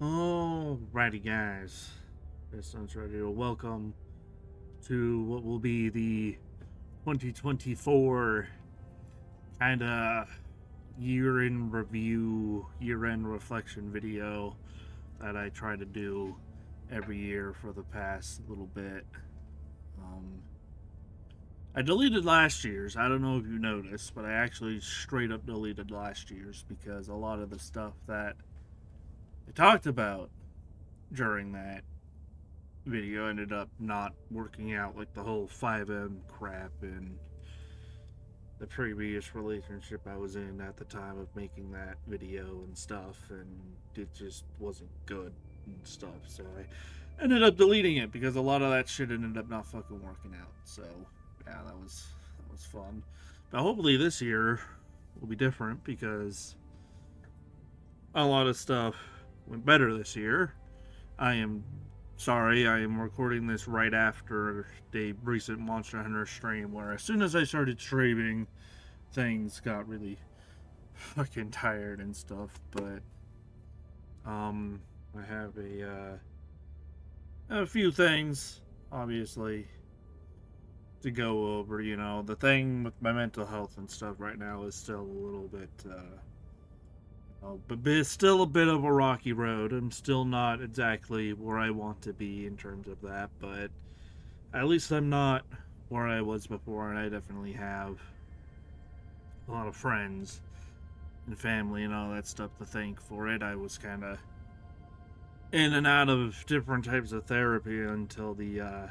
Alrighty, guys. It's Sunstrider. Welcome to what will be the 2024 kind of year in review, year end reflection video that I try to do every year for the past little bit. Um, I deleted last year's. I don't know if you noticed, but I actually straight up deleted last year's because a lot of the stuff that I talked about during that video ended up not working out, like the whole 5M crap and the previous relationship I was in at the time of making that video and stuff, and it just wasn't good and stuff. So I ended up deleting it because a lot of that shit ended up not fucking working out. So yeah, that was fun. But hopefully this year will be different because a lot of stuff went better this year. I am sorry, I am recording this right after the recent Monster Hunter stream where as soon as I started streaming, things got really fucking tired and stuff. But, I have a few things, obviously, to go over. You know, the thing with my mental health and stuff right now is still a little bit, but it's still a bit of a rocky road. I'm still not exactly where I want to be in terms of that, but at least I'm not where I was before, and I definitely have a lot of friends and family and all that stuff to thank for it. I was kind of in and out of different types of therapy until the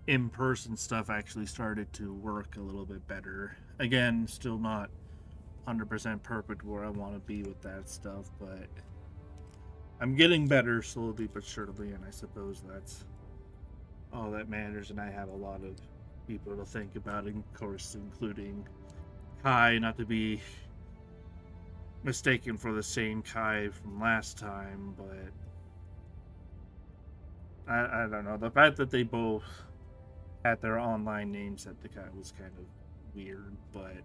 in person stuff actually started to work a little bit better. Again, still not 100% perfect where I want to be with that stuff, but I'm getting better slowly but surely, and I suppose that's all that matters. And I have a lot of people to think about, of course, including Kai, not to be mistaken for the same Kai from last time, but I don't know. The fact that they both had their online names at the Kai was kind of weird, but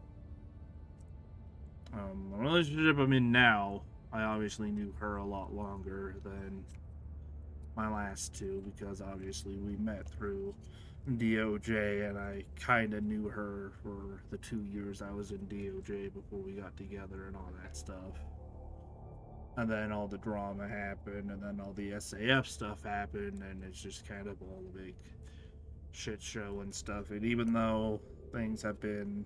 the relationship I'm in now, I obviously knew her a lot longer than my last two because obviously we met through DOJ, and I kind of knew her for the 2 years I was in DOJ before we got together and all that stuff. And then all the drama happened, and then all the SAF stuff happened, and it's just kind of all a big shit show and stuff. And even though things have been,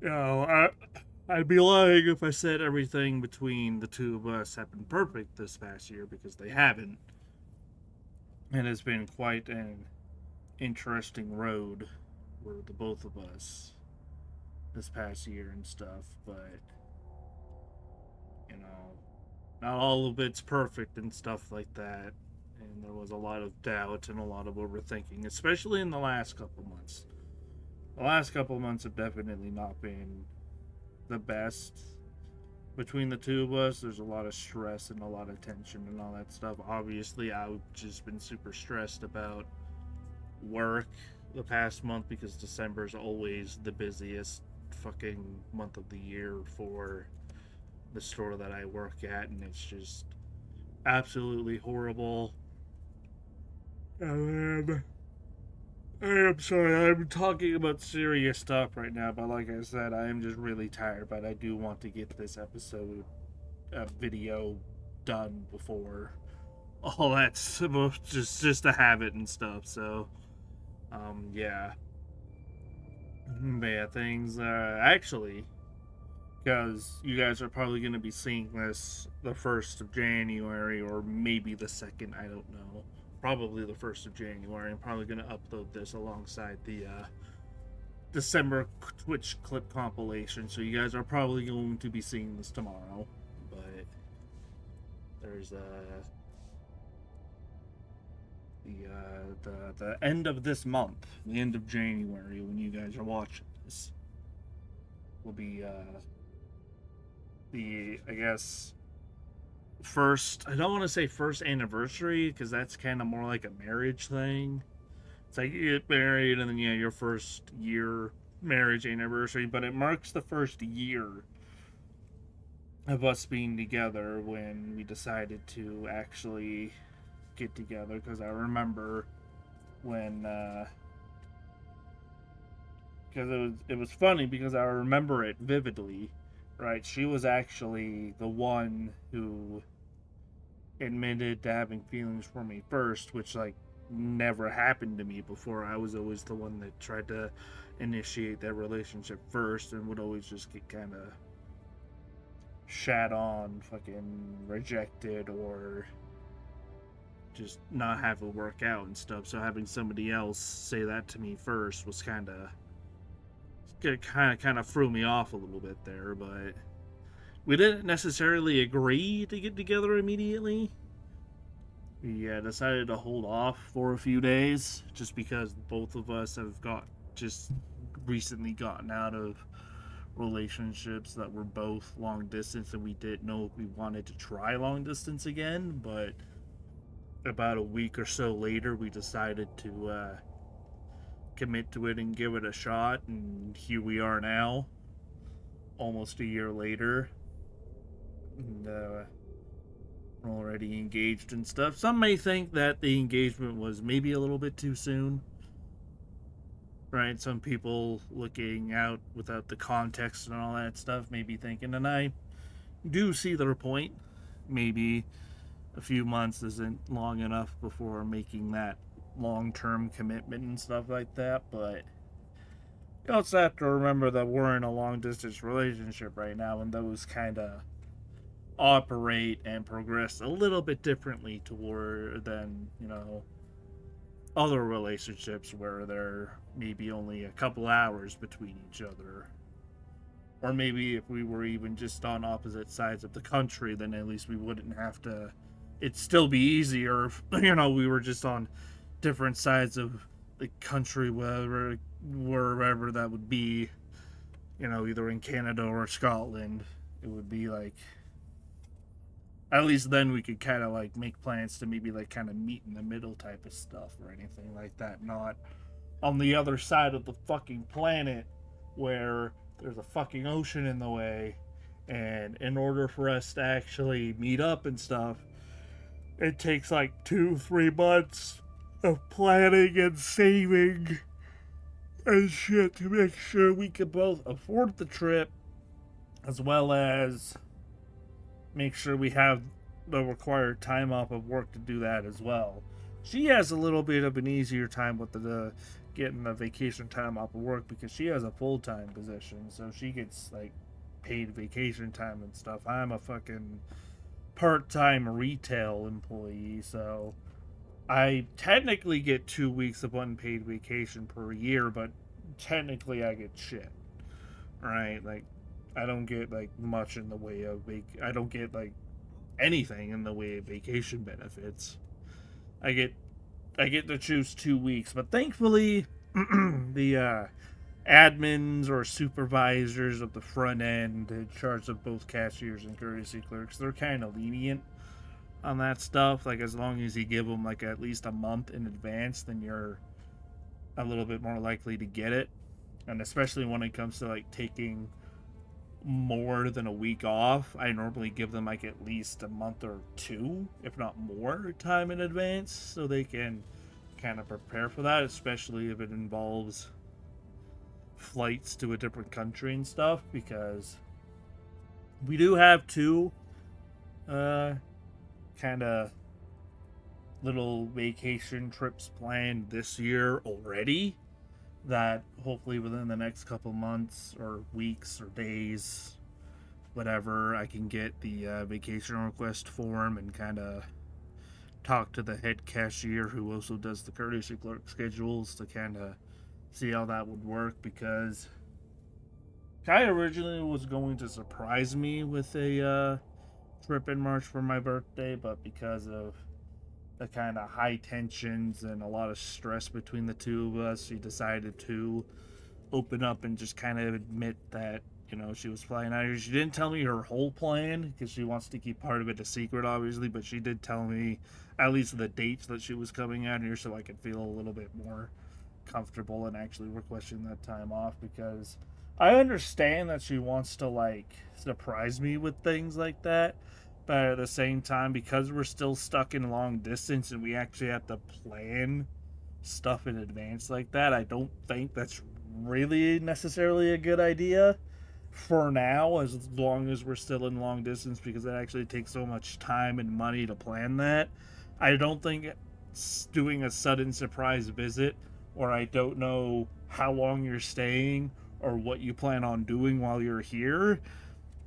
you know, I'd be lying if I said everything between the two of us have been perfect this past year because they haven't. And it's been quite an interesting road for the both of us this past year and stuff. But, you know, not all of it's perfect and stuff like that. And there was a lot of doubt and a lot of overthinking, especially in the last couple months. The last couple months have definitely not been the best between the two of us. There's a lot of stress and a lot of tension and all that stuff. Obviously, I've just been super stressed about work the past month because December is always the busiest fucking month of the year for the store that I work at, and it's just absolutely horrible. I am sorry, I'm talking about serious stuff right now, but like I said, I am just really tired. But I do want to get this episode, video done before all that's just to have it and stuff. So, yeah, but yeah, things actually, because you guys are probably going to be seeing this the 1st of January or maybe the 2nd, I don't know. Probably the 1st of January. I'm probably going to upload this alongside the December Twitch clip compilation, so you guys are probably going to be seeing this tomorrow. But there's the end of this month, the end of January, when you guys are watching this, will be the, I guess, first. I don't want to say first anniversary because that's kind of more like a marriage thing. It's like you get married and then yeah, your first year marriage anniversary, but it marks the first year of us being together when we decided to actually get together. Because I remember when, because it was funny because I remember it vividly, right? She was actually the one who admitted to having feelings for me first, which like never happened to me before. I was always the one that tried to initiate that relationship first and would always just get kind of shat on, fucking rejected, or just not have it work out and stuff. So having somebody else say that to me first was kind of threw me off a little bit there, but we didn't necessarily agree to get together immediately. We decided to hold off for a few days just because both of us have got just recently gotten out of relationships that were both long distance, and we didn't know if we wanted to try long distance again. But about a week or so later, we decided to commit to it and give it a shot, and here we are now, almost a year later, and we're already engaged and stuff. Some may think that the engagement was maybe a little bit too soon, right? Some people looking out without the context and all that stuff may be thinking, and I do see their point. Maybe a few months isn't long enough before making that long-term commitment and stuff like that, but you also have to remember that we're in a long-distance relationship right now, and those kind of operate and progress a little bit differently toward than other relationships where there may be only a couple hours between each other. Or maybe if we were even just on opposite sides of the country, then at least we wouldn't have to. It'd still be easier if, we were just on different sides of the country, wherever that would be, either in Canada or Scotland. It would be like, at least then we could kind of like make plans to maybe like kind of meet in the middle type of stuff or anything like that. Not on the other side of the fucking planet where there's a fucking ocean in the way, and in order for us to actually meet up and stuff, it takes like 2-3 months of planning and saving and shit to make sure we can both afford the trip, as well as make sure we have the required time off of work to do that as well. She has a little bit of an easier time with the getting the vacation time off of work because she has a full-time position, so she gets like paid vacation time and stuff. I'm a fucking part-time retail employee, so I technically get 2 weeks of unpaid vacation per year, but technically I get shit. Right? Like I don't get like much in the way of I don't get like anything in the way of vacation benefits. I get I get to choose 2 weeks, but thankfully the admins or supervisors of the front end in charge of both cashiers and courtesy clerks, they're kind of lenient on that stuff. Like as long as you give them like at least a month in advance, then you're a little bit more likely to get it. And especially when it comes to like taking more than a week off, I normally give them like at least a month or two, if not more, time in advance so they can kind of prepare for that, especially if it involves flights to a different country and stuff, because we do have two kind of little vacation trips planned this year already that hopefully within the next couple months or weeks or days, whatever, I can get the vacation request form and kind of talk to the head cashier who also does the courtesy clerk schedules to kind of see how that would work, because Kai originally was going to surprise me with a trip in March for my birthday, but because of the kind of high tensions and a lot of stress between the two of us, she decided to open up and just kind of admit that she was flying out here. She didn't tell me her whole plan because she wants to keep part of it a secret, obviously, but she did tell me at least the dates that she was coming out here so I could feel a little bit more comfortable and actually requesting that time off, because I understand that she wants to like surprise me with things like that, but at the same time, because we're still stuck in long distance and we actually have to plan stuff in advance like that, I don't think that's really necessarily a good idea for now, as long as we're still in long distance, because it actually takes so much time and money to plan that. I don't think doing a sudden surprise visit, or I don't know how long you're staying or what you plan on doing while you're here,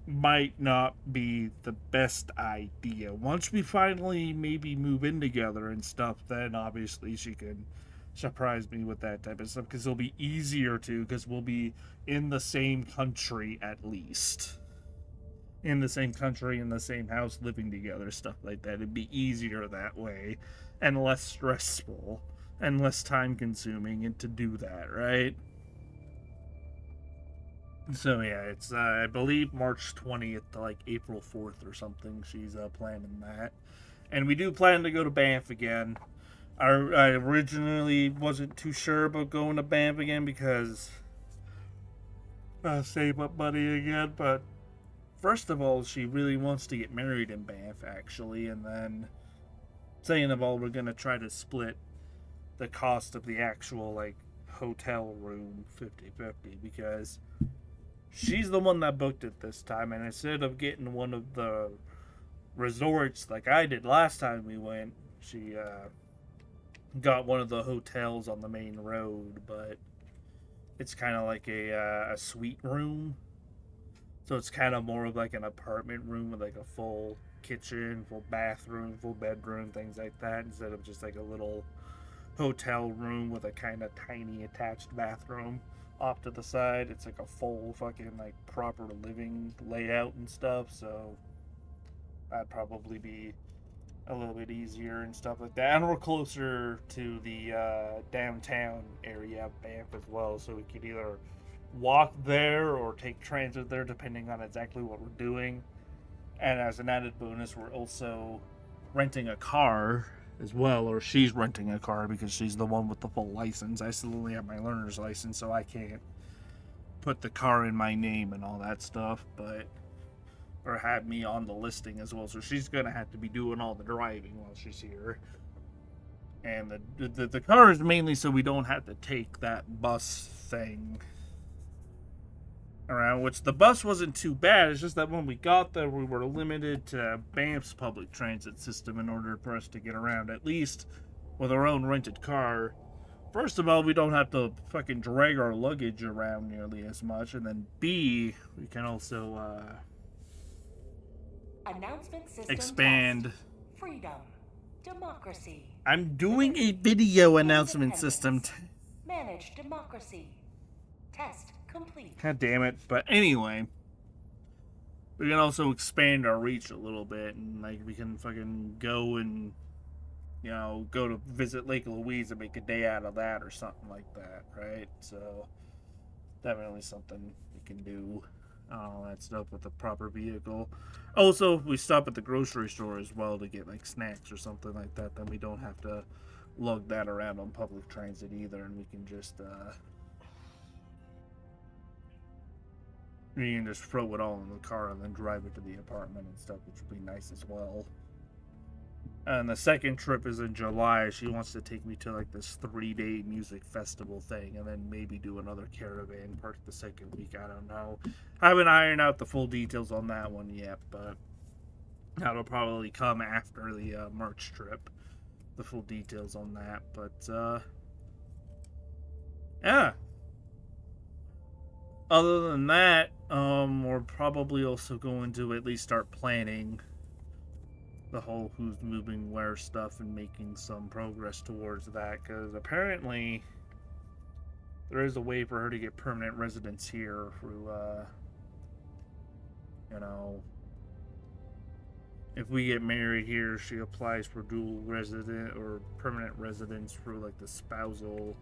might not be the best idea. Once we finally maybe move in together and stuff, then obviously she can surprise me with that type of stuff, because it'll be easier to, because we'll be in the same country at least. In the same country, in the same house, living together, stuff like that. It'd be easier that way and less stressful and less time consuming and to do that, right? So yeah, it's I believe March 20th to like April 4th or something. She's planning that, and we do plan to go to Banff again. I originally wasn't too sure about going to Banff again because save up money again. But first of all, she really wants to get married in Banff actually, and then second of all, we're gonna try to split the cost of the actual like hotel room 50-50, because she's the one that booked it this time, and instead of getting one of the resorts like I did last time we went, she got one of the hotels on the main road, but it's kind of like a suite room, so it's kind of more of like an apartment room with like a full kitchen, full bathroom, full bedroom, things like that, instead of just like a little hotel room with a kind of tiny attached bathroom off to the side. It's like a full fucking like proper living layout and stuff, so that'd probably be a little bit easier and stuff like that. And we're closer to the downtown area of Banff as well, so we could either walk there or take transit there, depending on exactly what we're doing. And as an added bonus, we're also renting a car as well, or she's renting a car because she's the one with the full license. I still only have my learner's license, so I can't put the car in my name and all that stuff, but or have me on the listing as well. So she's gonna have to be doing all the driving while she's here. And the car is mainly so we don't have to take that bus thing around, which the bus wasn't too bad. It's just that when we got there, we were limited to Banff's public transit system in order for us to get around, at least with our own rented car. First of all, we don't have to fucking drag our luggage around nearly as much, and then B, we can also Announcement system expand. test. Freedom. Democracy. I'm doing a video announcement system. Manage democracy. Test complete. God damn it. But anyway, we can also expand our reach a little bit, and like we can fucking go and go to visit Lake Louise and make a day out of that or something like that, right? So definitely something we can do. All that stuff with the proper vehicle. Also, if we stop at the grocery store as well to get like snacks or something like that, then we don't have to lug that around on public transit either, and we can just throw it all in the car and then drive it to the apartment and stuff, which would be nice as well. And the second trip is in July. She wants to take me to like this 3-day music festival thing, and then maybe do another caravan park the second week. I don't know. I haven't ironed out the full details on that one yet, but that'll probably come after the March trip. The full details on that, but yeah. Other than that, we're probably also going to at least start planning the whole who's moving where stuff and making some progress towards that, because apparently there is a way for her to get permanent residence here through if we get married here, she applies for dual resident or permanent residence through like the spousal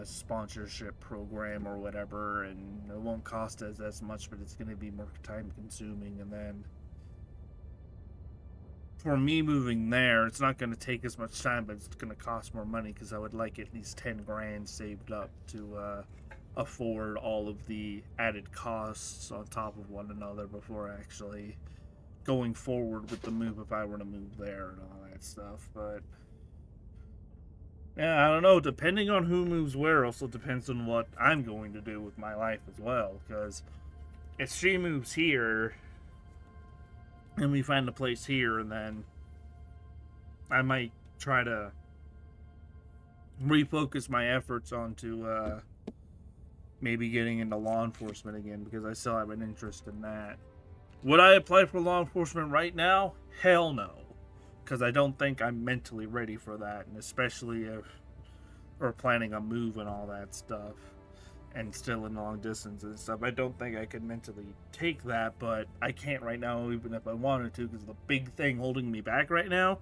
sponsorship program or whatever, and it won't cost us as much, but it's going to be more time consuming. And then for me moving there, it's not going to take as much time, but it's going to cost more money, because I would like at least 10 grand saved up to afford all of the added costs on top of one another before actually going forward with the move if I were to move there and all that stuff. But yeah, I don't know. Depending on who moves where also depends on what I'm going to do with my life as well. Because if she moves here and we find a place here, and then I might try to refocus my efforts onto maybe getting into law enforcement again, because I still have an interest in that. Would I apply for law enforcement right now? Hell no. Because I don't think I'm mentally ready for that, and especially if we're planning a move and all that stuff, and still in long distance and stuff. I don't think I could mentally take that, but I can't right now, even if I wanted to, because the big thing holding me back right now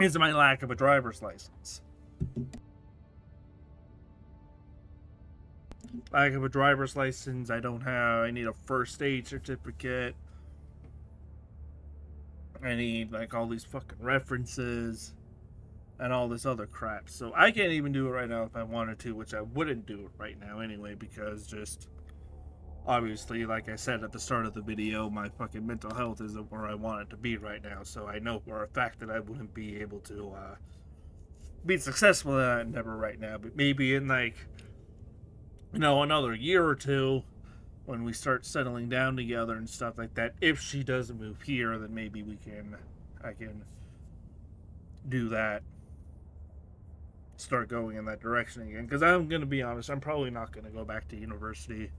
is my lack of a driver's license. Lack of a driver's license, I need a first aid certificate. I need like all these fucking references and all this other crap. So I can't even do it right now if I wanted to, which I wouldn't do it right now anyway, because just obviously, like I said at the start of the video, my fucking mental health isn't where I want it to be right now. So I know for a fact that I wouldn't be able to be successful in that endeavor right now. But maybe in like, another year or two, when we start settling down together and stuff like that, if she does move here, then maybe I can do that, start going in that direction again. Because I'm going to be honest, I'm probably not going to go back to university.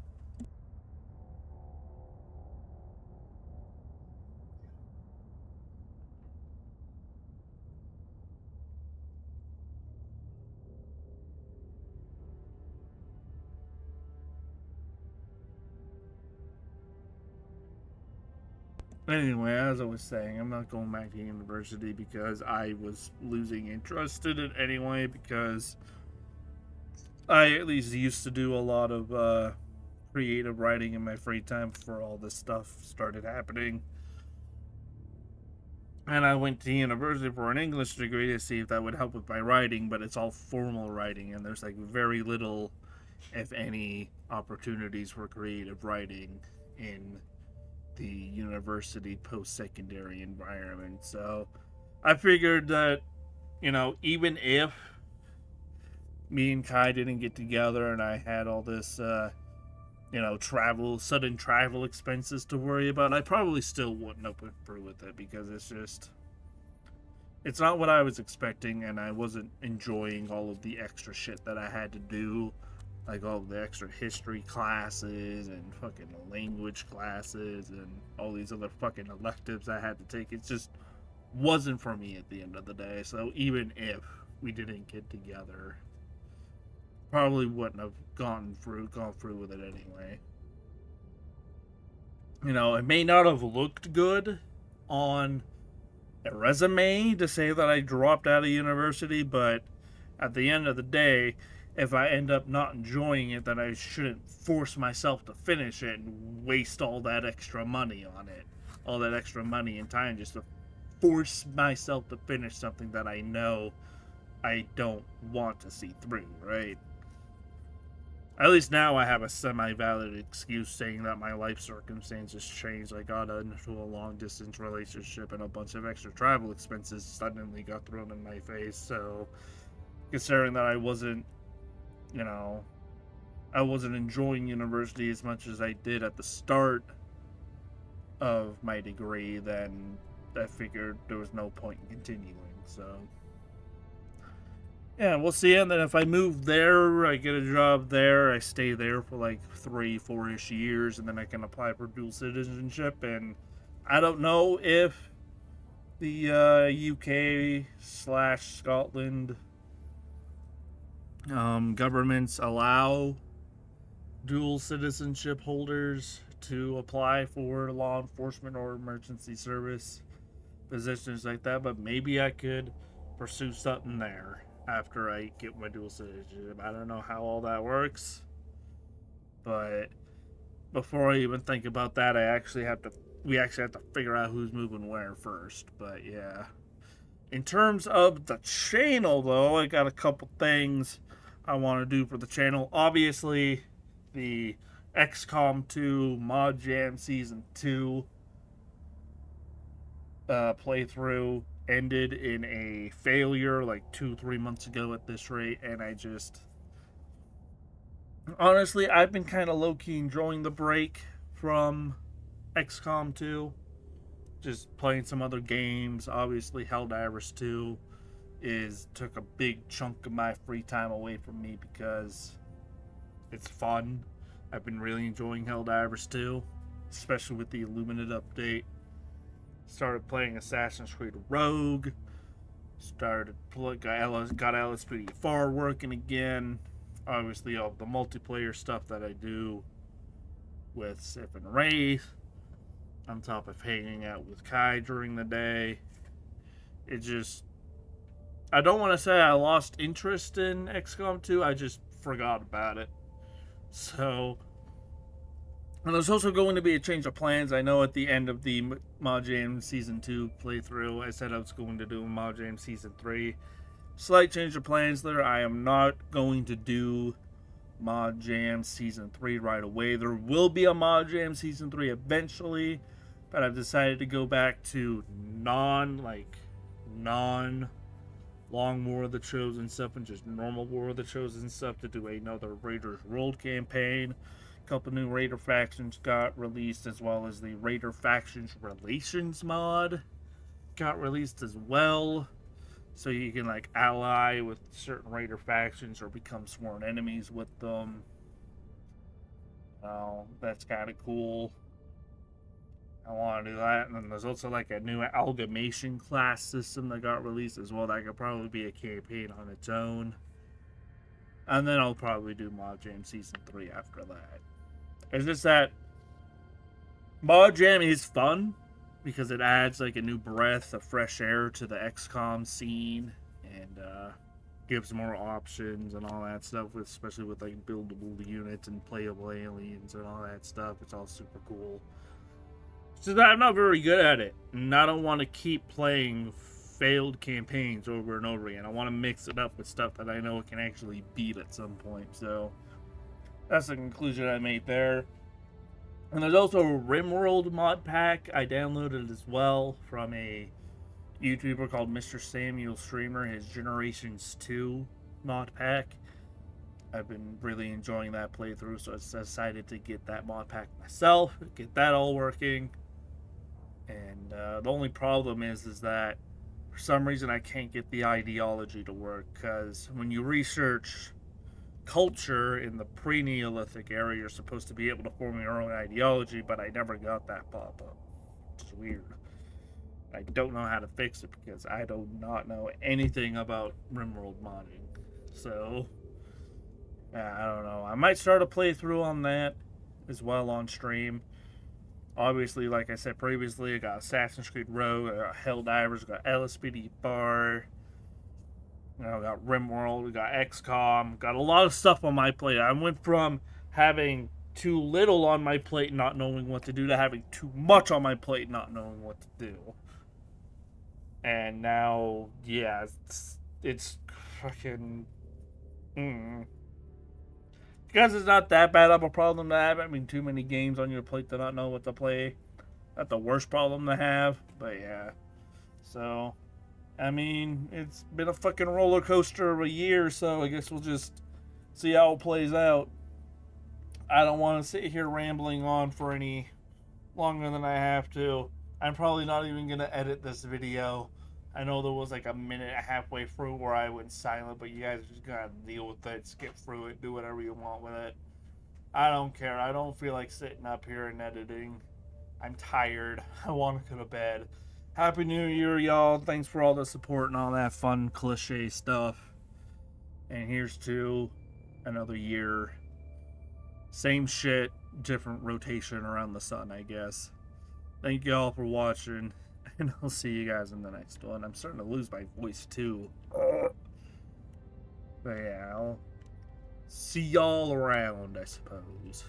Anyway, as I was saying, I'm not going back to university because I was losing interest in it anyway, because I at least used to do a lot of creative writing in my free time before all this stuff started happening. And I went to university for an English degree to see if that would help with my writing, but it's all formal writing, and there's like very little, if any, opportunities for creative writing in the university post-secondary environment. So I figured that, even if me and Kai didn't get together and I had all this sudden travel expenses to worry about, I probably still wouldn't have went through with it, because it's not what I was expecting, and I wasn't enjoying all of the extra shit that I had to do, like all the extra history classes and fucking language classes and all these other fucking electives I had to take. It just wasn't for me at the end of the day. So even if we didn't get together, probably wouldn't have gone through with it anyway. It may not have looked good on a resume to say that I dropped out of university, but at the end of the day, if I end up not enjoying it, then I shouldn't force myself to finish it and waste all that extra money on it. All that extra money and time just to force myself to finish something that I know I don't want to see through, right? At least now I have a semi-valid excuse saying that my life circumstances changed. I got into a long-distance relationship, and a bunch of extra travel expenses suddenly got thrown in my face. So, considering that I wasn't enjoying university as much as I did at the start of my degree, then I figured there was no point in continuing. So, yeah, we'll see. And then if I move there, I get a job there, I stay there for like 3-4-ish years, and then I can apply for dual citizenship. And I don't know if the UK/Scotland governments allow dual citizenship holders to apply for law enforcement or emergency service positions like that, but maybe I could pursue something there after I get my dual citizenship. I don't know how all that works, but before I even think about that, we actually have to figure out who's moving where first. But yeah, in terms of the channel though, I got a couple things I want to do for the channel. Obviously, the XCOM 2 Mod Jam Season 2 playthrough ended in a failure like 2-3 months ago at this rate, and I just honestly, I've been kind of low-key enjoying the break from XCOM 2, just playing some other games. Obviously, Helldivers 2 took a big chunk of my free time away from me because it's fun. I've been really enjoying Helldivers 2, especially with the Illuminate update. Started playing Assassin's Creed Rogue. Got LSPD4 working again. Obviously, all the multiplayer stuff that I do with Sif and Wraith, on top of hanging out with Kai during the day. It just, I don't want to say I lost interest in XCOM 2, I just forgot about it. So, and there's also going to be a change of plans. I know at the end of the Mod Jam Season 2 playthrough, I said I was going to do a Mod Jam Season 3. Slight change of plans there. I am not going to do Mod Jam Season 3 right away. There will be a Mod Jam Season 3 eventually, but I've decided to go back to non long War of the Chosen stuff and just normal War of the Chosen stuff to do another Raiders World campaign. A couple new Raider factions got released, as well as the Raider Factions Relations mod got released as well. So you can like ally with certain Raider factions or become sworn enemies with them. That's kind of cool. I want to do that. And then there's also like a new amalgamation class system that got released as well. That could probably be a campaign on its own. And then I'll probably do Mod Jam Season 3 after that. It's just that Mod Jam is fun because it adds like a new breath of fresh air to the XCOM scene and gives more options and all that stuff, especially with like buildable units and playable aliens and all that stuff. It's all super cool. So I'm not very good at it, and I don't want to keep playing failed campaigns over and over again. I want to mix it up with stuff that I know it can actually beat at some point. So that's the conclusion I made there. And there's also a RimWorld mod pack I downloaded as well from a YouTuber called Mr. Samuel Streamer, his Generations 2 mod pack. I've been really enjoying that playthrough, so I decided to get that mod pack myself, get that all working. And the only problem is that for some reason I can't get the ideology to work, because when you research culture in the pre-Neolithic era, you're supposed to be able to form your own ideology, but I never got that pop-up. It's weird. I don't know how to fix it because I do not know anything about RimWorld modding. So, I don't know. I might start a playthrough on that as well on stream. Obviously, like I said previously, I got Assassin's Creed Rogue, I got Helldivers, I got LSPD4, I got RimWorld, we got XCOM, got a lot of stuff on my plate. I went from having too little on my plate, not knowing what to do, to having too much on my plate, not knowing what to do. And now, yeah, it's fucking... Because it's not that bad of a problem to have. I mean, too many games on your plate to not know what to play. Not the worst problem to have, but yeah. So, I mean, it's been a fucking roller coaster of a year, so I guess we'll just see how it plays out. I don't want to sit here rambling on for any longer than I have to. I'm probably not even going to edit this video. I know there was like a minute halfway through where I went silent, but you guys just gotta deal with it, skip through it, do whatever you want with it. I don't care. I don't feel like sitting up here and editing. I'm tired. I want to go to bed. Happy New Year, y'all. Thanks for all the support and all that fun cliche stuff. And here's to another year. Same shit, different rotation around the sun, I guess. Thank y'all for watching. And I'll see you guys in the next one. I'm starting to lose my voice too. But yeah, I'll see y'all around, I suppose.